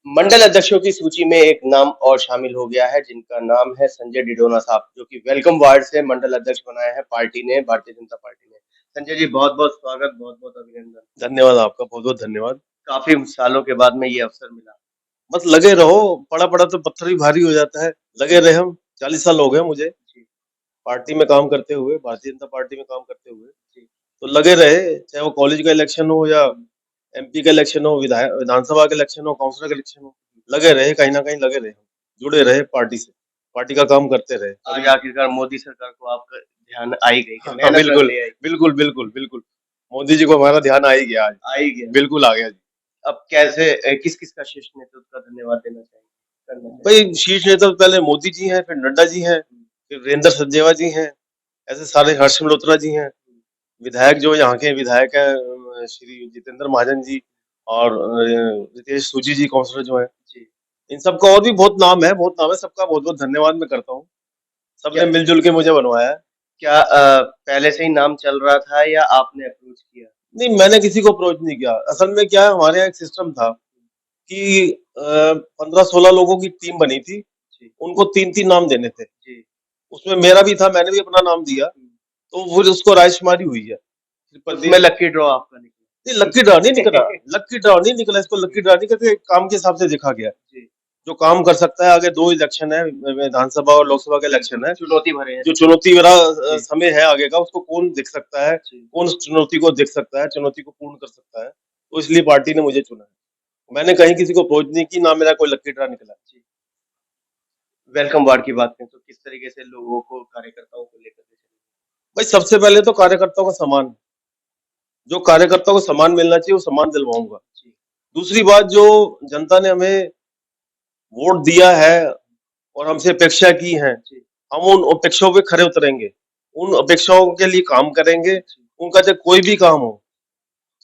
मंडल अध्यक्षों की सूची में एक नाम और शामिल हो गया है जिनका नाम है संजय डिडोना साहब, जो कि वेलकम वार्ड से मंडल अध्यक्ष बनाए हैं पार्टी ने, भारतीय जनता पार्टी ने। संजय जी, बहुत बहुत स्वागत, बहुत बहुत अभिनंदन। धन्यवाद आपका, बहुत बहुत धन्यवाद। काफी सालों के बाद में ये अवसर मिला। बस लगे रहो, पड़ा पड़ा तो पत्थर भी भारी हो जाता है। लगे रहे हम, 40 साल हो गए मुझे पार्टी में काम करते हुए, भारतीय जनता पार्टी में काम करते हुए। तो लगे रहे, चाहे वो कॉलेज का इलेक्शन हो या एमपी का इलेक्शन हो, विधानसभा का इलेक्शन हो, काउंसिलर का इलेक्शन हो, लगे रहे, कहीं ना कहीं लगे रहे, जुड़े रहे पार्टी से, पार्टी का काम करते रहे। आज आखिरकार मोदी सरकार को आपका ध्यान आ ही गई। हाँ, बिल्कुल बिल्कुल बिल्कुल बिल्कुल, मोदी जी को हमारा ध्यान आ ही गया, आज आ ही गया, बिल्कुल आ गया जी। अब कैसे किस किस का शीर्ष नेतृत्व का धन्यवाद देना चाहिए? भाई, शीर्ष नेतृत्व पहले मोदी जी हैं, फिर नड्डा जी हैं, फिर वीरेंद्र सचदेवा जी हैं, ऐसे सारे, हर्ष मल्होत्रा जी हैं, विधायक जो यहाँ के विधायक है श्री जितेंद्र महाजन जी, और रितेश सूजी जी काउंसलर जो है, इन सबका और भी बहुत नाम है, बहुत नाम है, सबका बहुत बहुत धन्यवाद मैं करता हूँ। सबने मिलजुल के मुझे बनवाया है। क्या पहले से ही नाम चल रहा था या आपने अप्रोच किया? नहीं, मैंने किसी को अप्रोच नहीं किया। असल में क्या है, हमारे यहाँ एक सिस्टम था कि 15-16 लोगों की टीम बनी थी, उनको 3-3 नाम देने थे। उसमें मेरा भी था, मैंने भी अपना नाम दिया, तो वो उसको रायशुमारी हुई है। उसमें लकी ड्रॉ आपका निकला? नहीं, लकी ड्रॉ नहीं निकला। लकी ड्रॉ नहीं निकला, इसको लकी ड्रॉ नहीं कहते, काम के हिसाब से देखा गया। जो काम कर सकता है, आगे 2 इलेक्शन है, विधानसभा और लोकसभा का इलेक्शन है, चुनौती भरे हैं, जो चुनौती भरा समय है आगे का, उसको कौन देख सकता है, कौन उस चुनौती को देख सकता है, चुनौती को पूर्ण कर सकता है, तो इसलिए पार्टी ने मुझे चुना है। मैंने कहीं किसी को अप्रोच नहीं की, ना मेरा कोई लकी ड्रॉ निकला। वेलकम वार्ड की बात करें तो किस तरीके से लोगों को, कार्यकर्ताओं को लेकर? भाई, सबसे पहले तो कार्यकर्ताओं का सम्मान, जो कार्यकर्ताओं को सम्मान मिलना चाहिए वो सम्मान दिलवाऊंगा। दूसरी बात, जो जनता ने हमें वोट दिया है और हमसे अपेक्षा की है, हम उन अपेक्षाओं पे खरे उतरेंगे, उन अपेक्षाओं के लिए काम करेंगे। उनका चाहे कोई भी काम हो,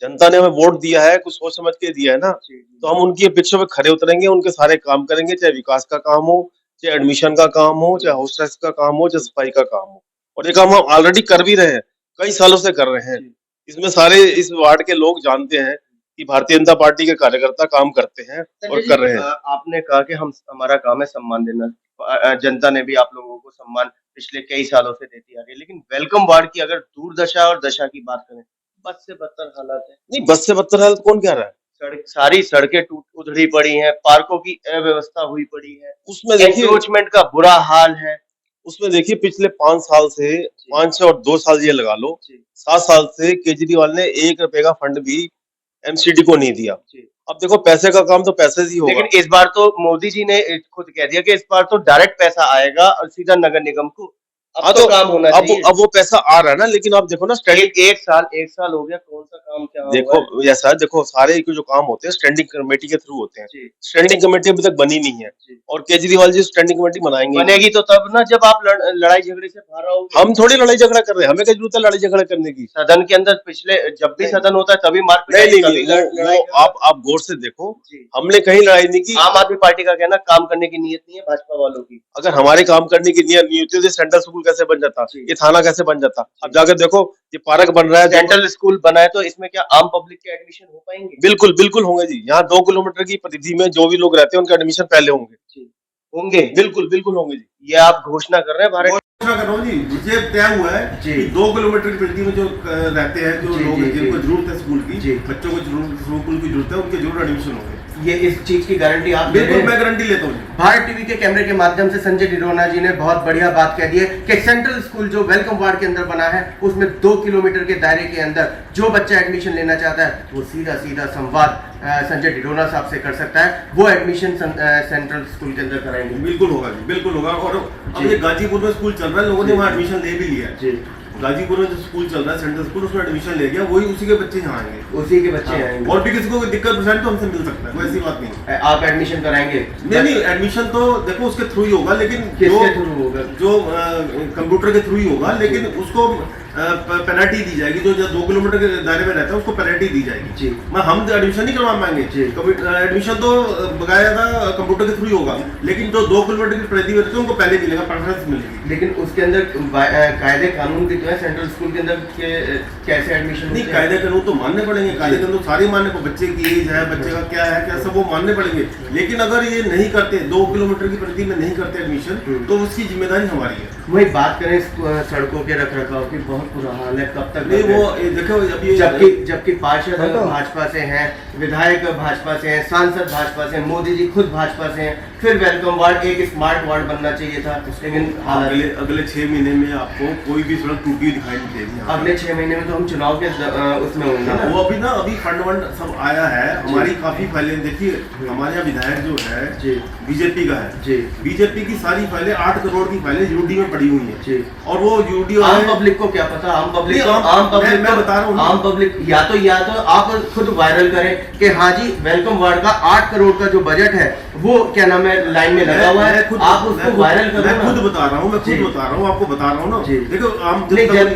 जनता ने हमें वोट दिया है, कुछ सोच समझ के दिया है ना, तो हम उनकी अपेक्षा पे खरे उतरेंगे, उनके सारे काम करेंगे, चाहे विकास का काम हो, चाहे एडमिशन का काम हो, चाहे हॉस्टल्स का काम हो, चाहे सफाई का काम हो। और ये काम हम ऑलरेडी कर भी रहे हैं, कई सालों से कर रहे हैं। इसमें सारे इस वार्ड के लोग जानते हैं कि भारतीय जनता पार्टी के कार्यकर्ता काम करते हैं और कर रहे हैं। आपने कहा कि हमारा काम है सम्मान देना, जनता ने भी आप लोगों को सम्मान पिछले कई सालों से देती आ रही है, लेकिन वेलकम वार्ड की अगर दूरदशा और दशा की बात करें, बस से बदतर हालात है। नहीं, बस से बदतर हालत कौन कह रहा है? सारी सड़कें उधड़ी पड़ी हैं, पार्कों की अव्यवस्था हुई पड़ी है, उसमें देखिए एनक्रोचमेंट का बुरा हाल है। उसमें देखिए, पिछले 5 साल से, 5 और 2 साल ये लगा लो, 7 साल से केजरीवाल ने 1 रुपए का फंड भी एमसीडी को नहीं दिया। अब देखो, पैसे का काम तो पैसे से ही होगा। लेकिन इस बार तो मोदी जी ने खुद कह दिया कि इस बार तो डायरेक्ट पैसा आएगा और सीधा नगर निगम को। अब तो काम होना चाहिए। अब वो पैसा आ रहा है ना, लेकिन आप देखो ना, एक साल हो गया, कौन सा काम क्या देखो, ऐसा देखो, सारे जो काम होते हैं स्टैंडिंग कमेटी के थ्रू होते हैं। स्टैंडिंग कमेटी अभी तक बनी नहीं है, और केजरीवाल जी स्टैंडिंग कमेटी बनाएंगे। बनेगी तो तब ना, जब आप लड़ाई झगड़े से बाहर आओगे। हम थोड़ी लड़ाई झगड़ा कर रहे हैं, हमें क्या जरूरत है लड़ाई झगड़ा करने की? सदन के अंदर पिछले, जब भी सदन होता है तभी मार नहीं, आप गौर से देखो, हमने कहीं लड़ाई नहीं की। आम आदमी पार्टी का कहना, काम करने की नीयत नहीं है भाजपा वालों की। अगर हमारे काम करने की नीयत नहीं होती तो सेंट्रल स्कूल कैसे बन जाता, ये थाना कैसे बन जाता? अब जाकर देखो, ये पार्क बन रहा है, सेंट्रल स्कूल बना है, तो इसमें क्या आम पब्लिक के एडमिशन हो पाएंगे? बिल्कुल बिल्कुल होंगे जी। यहाँ 2 किलोमीटर की परिधि में जो भी लोग रहते हैं, उनके एडमिशन पहले होंगे, बिल्कुल बिल्कुल होंगे जी। ये आप घोषणा कर रहे हैं? भारत घोषणा कर रहा हूँ जी, ये तय हुआ है कि 2 किलोमीटर की परिधि में जो रहते हैं, जो लोग जिनको जरूरत है स्कूल की, बच्चों को स्कूल की जरूरत है, उनके जरूर एडमिशन होंगे। ये इस चीज की गारंटी आप? बिल्कुल, मैं गारंटी लेता हूँ। भारत टीवी के कैमरे के माध्यम से संजय डिडोना जी ने बहुत बढ़िया बात कह दी है कि सेंट्रल स्कूल जो वेलकम वार्ड के अंदर बना है, उसमें 2 किलोमीटर के दायरे के अंदर जो बच्चा एडमिशन लेना चाहता है, वो सीधा संवाद संजय डिडोना साहब से कर सकता है। वो एडमिशन सेंट्रल स्कूल के अंदर कराएंगे। बिल्कुल होगा जी, बिल्कुल होगा। और अब ये गाजीपुर में स्कूल चल रहा है, लोगों ने वहाँ एडमिशन ले भी लिया है। गाजीपुर में जो स्कूल चल रहा है, सेंट्रल स्कूल, उसमें एडमिशन ले गया, वही उसी के बच्चे यहाँ आएंगे, उसी के बच्चे आएंगे। और भी किसी को दिक्कत परेशानी तो हमसे मिल सकता है, कोई ऐसी बात नहीं। आप एडमिशन कराएंगे? नहीं, एडमिशन तो देखो उसके थ्रू ही होगा, लेकिन किसके थ्रू होगा? जो कंप्यूटर के थ्रू ही होगा, लेकिन उसको पेनल्टी दी जाएगी, जो 2 किलोमीटर के दायरे में रहता है उसको पेनल्टी दी जाएगी जी। हम एडमिशन नहीं करवा पाएंगे, एडमिशन तो बकायदा कंप्यूटर के थ्रू ही होगा, लेकिन जो 2 किलोमीटर की परिधि में रहते हैं उनको पहले मिलेगा, प्रेफरेंस मिलेगी। लेकिन उसके अंदर कायदे कानून भी तो है सेंट्रल स्कूल के अंदर के कैसे एडमिशन नहीं, कायदे कानून तो मानने पड़ेंगे, कायदे कानून तो सारे मानने पड़ेंगे, बच्चे की एज है, बच्चे का क्या है क्या सब वो मानने पड़ेंगे। लेकिन अगर ये नहीं करते, 2 किलोमीटर की परिधि में नहीं करते एडमिशन, तो उसकी जिम्मेदारी हमारी है। वही बात करें सड़कों के रखरखाव की, बहुत बुरा हाल है, कब तक नहीं वो देखो अभी जबकि पार्षद भाजपा से हैं, विधायक भाजपा से हैं, सांसद भाजपा से हैं, मोदी जी खुद भाजपा से हैं, फिर वेलकम वार्ड एक स्मार्ट वार्ड बनना चाहिए था, लेकिन अगले 6 महीने में आपको कोई भी सड़क टूटी दिखाई नहीं देगी। अगले 6 महीने में तो हम चुनाव के उसमें होंगे ना। वो अभी फंड सब आया है, हमारी काफी फाइलें देखिए, हमारे यहाँ विधायक जो है बीजेपी का है जी, बीजेपी की सारी फाइलें 8 करोड़ की फाइलें यूडी में पड़ी हुई है जी। और वो यूडी आम पब्लिक को क्या पता, आम पब्लिक मैं बता रहा हूँ, आम पब्लिक या तो आप खुद वायरल करें कि हाँ जी वेलकम वार्ड का 8 करोड़ का जो बजट है वो क्या नाम है लाइन में लगा हुआ है, आप उसको वायरल करो। मैं खुद बता रहा हूँ, आपको बता रहा हूँ ना। देखो आम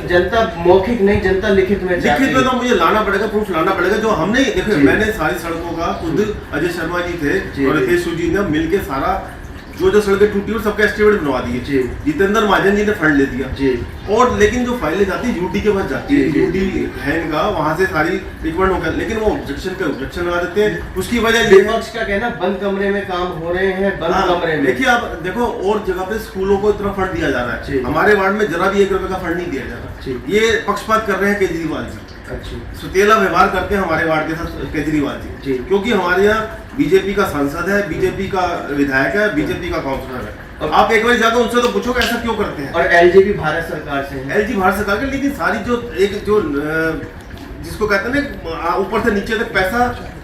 जनता मौखिक नहीं, जनता लिखित में तो मुझे लाना पड़ेगा, प्रूफ लाना पड़ेगा, जो हमने देखो मैंने सारी सड़कों का खुद अजय शर्मा जी थे और रितेश जी ने मिलके सारा जो सड़कें टूटी और सबका एस्टिमेट बनवा दिए, जितेंद्र महाजन जी ने फंड ले दिया और लेकिन जो फाइलें जाती है यूडी के पास जाती है, यूडी है इनका, वहां से सारी रिकमेंड होकर, लेकिन वो ऑब्जेक्शन पे ऑब्जेक्शन लगा देते हैं। उसकी वजह ये विपक्ष का कहना बंद कमरे में काम हो रहे हैं, बंद कमरे में। देखिए आप देखो और जगह पे स्कूलों को इतना फंड दिया जा रहा है, हमारे वार्ड में जरा भी 1 रुपए का फंड नहीं दिया जा रहा। ये पक्षपात कर रहे हैं केजरीवाल जी, सुतेला व्यवहार करते हैं हमारे वार्ड के साथ केजरीवाल जी, क्योंकि हमारे यहाँ बीजेपी का सांसद है, बीजेपी का विधायक है, बीजेपी का काउंसलर है। आप एक बार जाकर उनसे तो पूछो कि ऐसा क्यों करते हैं। और एलजी भी भारत सरकार से है, एलजी भारत सरकार के, लेकिन सारी जो जिसको कहते हैं ना ऊपर से नीचे तक पैसा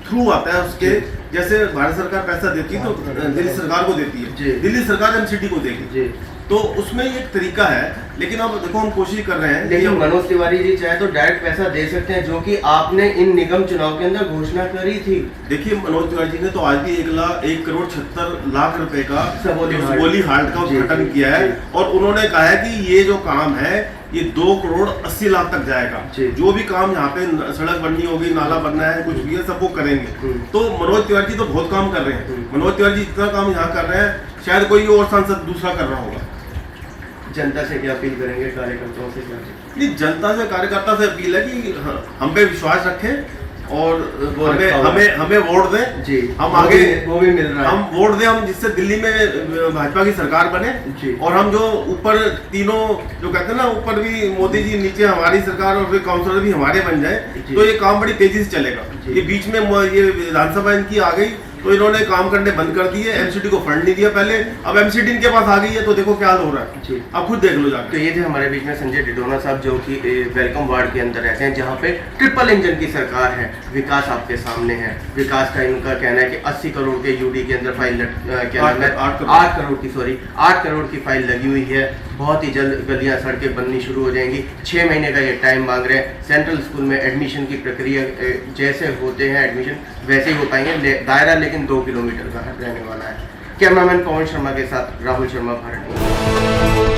थ्रू आता है उसके, जैसे भारत सरकार पैसा देती है तो दिल्ली सरकार को देती है, दिल्ली सरकार एमसीडी को देगी, तो उसमें एक तरीका है। लेकिन अब देखो हम कोशिश कर रहे हैं, लेकिन मनोज तिवारी जी चाहे तो डायरेक्ट पैसा दे सकते हैं, जो कि आपने इन निगम चुनाव के अंदर घोषणा करी थी। देखिए मनोज तिवारी जी ने तो आज भी 1,76,00,000 रुपए का सबोली हाट का उद्घाटन किया है और उन्होंने कहा है कि ये जो काम है ये 2,80,00,000 तक जाएगा। जो भी काम यहाँ पे सड़क बननी होगी, नाला बनना है, कुछ भी है, सब वो करेंगे। तो मनोज तिवारी जी तो बहुत काम कर रहे हैं, मनोज तिवारी जी इतना काम यहाँ कर रहे हैं शायद कोई और सांसद दूसरा कर रहा होगा। जनता से क्या अपील करेंगे, कार्यकर्ताओं से क्या? नहीं, जनता से कार्यकर्ता से अपील है कि हम पे विश्वास रखें और हमें वोट दें जी। हम आगे वो भी मिल रहा है, हम वोट दें, हम जिससे दिल्ली में भाजपा की सरकार बने जी। और हम जो ऊपर तीनों जो कहते हैं ना, ऊपर भी मोदी जी, नीचे हमारी सरकार और फिर काउंसलर भी हमारे बन जाए, तो ये काम बड़ी तेजी से चलेगा। ये बीच में ये विधानसभा इनकी आ गई तो इन्होंने काम करने बंद कर दिए, एमसीडी को फंड नहीं दिया पहले, अब एमसीडी इनके पास आ गई है तो देखो क्या हाल हो रहा है जी। अब खुद देख लो जाके। तो ये थे हमारे बीच में संजय डिडोना साहब, जो कि वेलकम वार्ड के अंदर रहते हैं, जहाँ पे ट्रिपल इंजन की सरकार है, विकास आपके सामने है। विकास का इनका कहना है कि 80 करोड़ के यूडी के अंदर फाइल 8 करोड़ की फाइल लगी हुई है। बहुत ही जल्द गलियां सड़कें बननी शुरू हो जाएंगी। 6 महीने का ये टाइम मांग रहे हैं। सेंट्रल स्कूल में एडमिशन की प्रक्रिया जैसे होते हैं एडमिशन वैसे ही हो पाएंगे, दायरा लेकिन 2 किलोमीटर का रहने वाला है। कैमरामैन पवन शर्मा के साथ राहुल शर्मा, भारत।